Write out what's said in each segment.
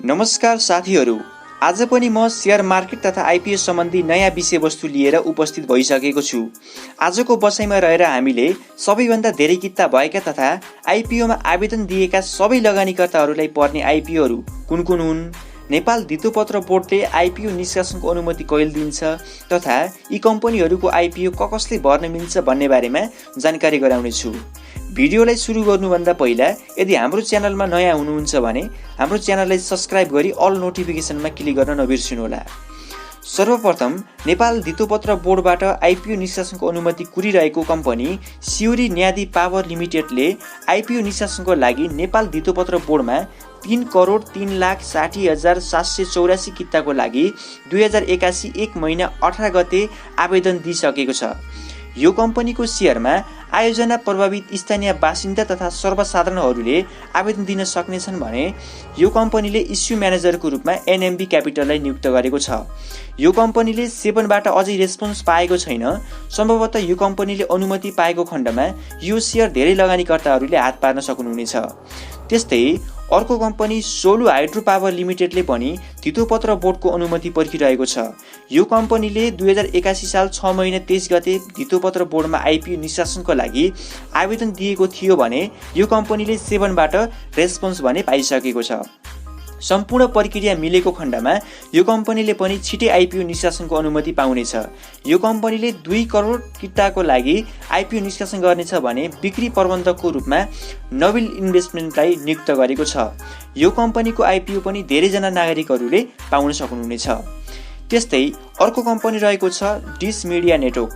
नमस्कार साथीहरू, आज पनि म शेयर मार्केट तथा आइपिओ सम्बन्धी नयाँ विषयवस्तु लिएर उपस्थित भइसकेको छु। आजको बसाइमा रहेर हामीले सबैभन्दा धेरै किता भएका तथा आइपिओमा आवेदन दिएका सबै लगानीकर्ताहरूलाई पर्ने आइपिओहरू कुन कुन हुन्, नेपाल धितोपत्र बोर्डले आइपिओ निष्कासनको अनुमति कहिले दिन्छ तथा यी कम्पनीहरूको आइपिओ कसले भर्न मिल्छ भन्ने बारेमा जानकारी गराउनेछु। भिडियोलाई सुरु गर्नुभन्दा पहिला यदि हाम्रो च्यानलमा नयाँ हुनुहुन्छ भने हाम्रो च्यानललाई सब्स्क्राइब गरी अल नोटिफिकेसनमा क्लिक गर्न नबिर्सिनुहोला। सर्वप्रथम नेपाल धितोपत्र बोर्डबाट आइपिओ निष्कासनको अनुमति कुरिरहेको कम्पनी सिउरी न्यादी पावर लिमिटेडले आइपिओ निष्कासनको लागि नेपाल धितोपत्र बोर्डमा 3,03,60,784 किताको लागि 2081 1 महिना 18 गते आवेदन दिइसकेको छ। यो कम्पनीको शेयरमा आयोजना प्रभावित स्थानीय बासिन्दा तथा सर्वसाधारणहरूले आवेदन दिन सक्नेछन् भने यो कम्पनीले इस्यु म्यानेजरको रूपमा एनएमबी क्यापिटललाई नियुक्त गरेको छ। यो कम्पनीले सेबनबाट अझै रेस्पोन्स पाएको छैन। सम्भवतः यो कम्पनीले अनुमति पाएको खण्डमा यो शेयर धेरै लगानीकर्ताहरूले हात पार्न सक्नुहुनेछ। त्यस्तै अर्को कम्पनी सोलु हाइड्रो पावर लिमिटेडले पनि धितोपत्र बोर्डको अनुमति पर्खिरहेको छ। यो कम्पनीले 2081 साल 6 महिना 23 गते धितोपत्र बोर्डमा आइपिओ निष्कासनको लागि आवेदन दिएको थियो भने यो कम्पनीले सेबनबाट रेस्पोन्स भने पाइसकेको छ। सम्पूर्ण प्रक्रिया मिलेको खण्डमा यो कम्पनीले पनि छिटै आइपिओ निष्कासनको अनुमति पाउनेछ। यो कम्पनीले 2 करोड किताको लागि आइपिओ निष्कासन गर्नेछ भने बिक्री प्रबन्धकको रूपमा नोबेल इन्भेस्टमेन्टलाई नियुक्त गरेको छ। यो कम्पनीको आइपिओ पनि धेरैजना नागरिकहरूले पाउन सक्नुहुनेछ। त्यस्तै अर्को कम्पनी रहेको छ डिस मिडिया नेटवर्क।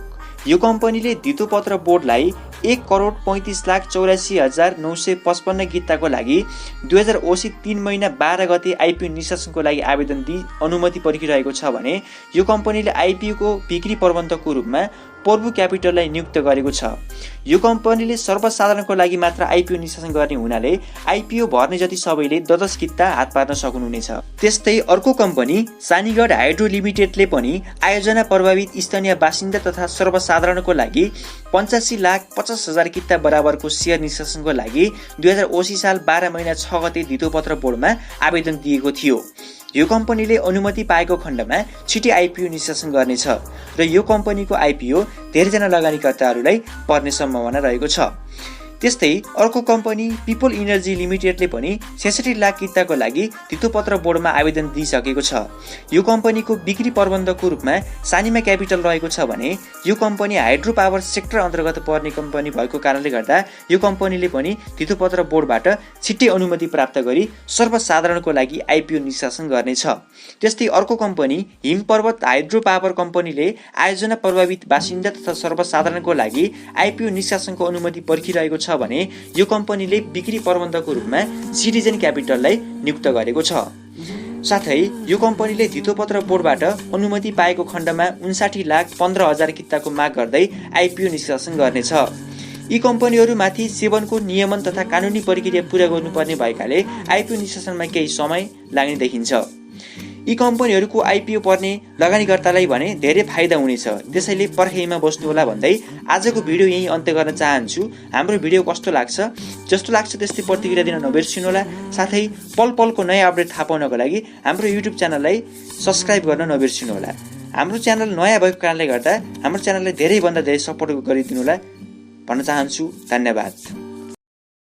यो कम्पनीले धितोपत्र बोर्डलाई 1,35,84,955 किताको लागि 2080 3 महिना 12 गते आइपिओ निष्कासनको लागि आवेदन दिई अनुमति पर्खिरहेको छ भने यो कम्पनीले आइपिओको बिक्री प्रबन्धकको रूपमा प्रभु क्यापिटललाई नियुक्त गरेको छ। यो कम्पनीले सर्वसाधारणको लागि मात्र आइपिओ निष्कासन गर्ने हुनाले आइपिओ भर्ने जति सबैले 10 किता हात पार्न सक्नुहुनेछ। त्यस्तै अर्को कम्पनी सानीगढ हाइड्रो लिमिटेडले पनि आयोजना प्रभावित स्थानीय बासिन्दा तथा सर्वसाधारणको लागि 85,50,000 किता बराबरको शेयर निष्कासनको लागि 2080 साल 12 महिना 6 गते धितोपत्र बोर्डमा आवेदन दिएको थियो। यो कम्पनीले अनुमति पाएको खण्डमा छिटै आइपिओ निष्कासन गर्नेछ र यो कम्पनीको आइपिओ धेरैजना लगानीकर्ताहरूलाई पर्ने सम्भावना रहेको छ। त्यस्तै अर्को कम्पनी पिपल इनर्जी लिमिटेडले पनि 66 लाख किताको लागि धितोपत्र बोर्डमा आवेदन दिइसकेको छ। यो कम्पनीको बिक्री प्रबन्धकको रूपमा सानीमा क्यापिटल रहेको छ भने यो कम्पनी हाइड्रो पावर सेक्टर अन्तर्गत पर्ने कम्पनी भएको कारणले गर्दा यो कम्पनीले पनि धितोपत्र बोर्डबाट छिट्टै अनुमति प्राप्त गरी सर्वसाधारणको लागि आइपिओ निष्कासन गर्नेछ। त्यस्तै अर्को कम्पनी हिमपर्वत हाइड्रो पावर कम्पनीले आयोजना प्रभावित बासिन्दा तथा सर्वसाधारणको लागि आइपिओ निष्कासनको अनुमति पर्खिरहेको छ भने यो कम्पनीले बिक्री प्रबन्धकको रूपमा सिटिजन क्यापिटललाई नियुक्त गरेको छ। साथै यो कम्पनीले धितोपत्र बोर्डबाट अनुमति पाएको खण्डमा 59,15,000 किताको माग गर्दै आइपिओ निष्कासन गर्नेछ। यी कम्पनीहरूमाथि सेबनको नियमन तथा कानुनी प्रक्रिया पूरा गर्नुपर्ने भएकाले आइपिओ निष्कासनमा केही समय लाग्ने देखिन्छ। यी कम्पनीहरूको आइपिओ पर्ने लगानीकर्तालाई भने धेरै फाइदा हुनेछ। त्यसैले पर्खाइमा बस्नुहोला भन्दै आजको भिडियो यही अन्त्य गर्न चाहन्छु। हाम्रो भिडियो कस्तो लाग्छ, जस्तो लाग्छ त्यस्तै प्रतिक्रिया दिन नबिर्सिनुहोला। साथै पल पलको नयाँ अपडेट थाहा पाउनको लागि हाम्रो युट्युब च्यानललाई सब्स्क्राइब गर्न नबिर्सिनुहोला। हाम्रो च्यानल नयाँ भएको कारणले गर्दा हाम्रो च्यानललाई धेरैभन्दा धेरै सपोर्ट गरिदिनुहोला भन्न चाहन्छु। धन्यवाद।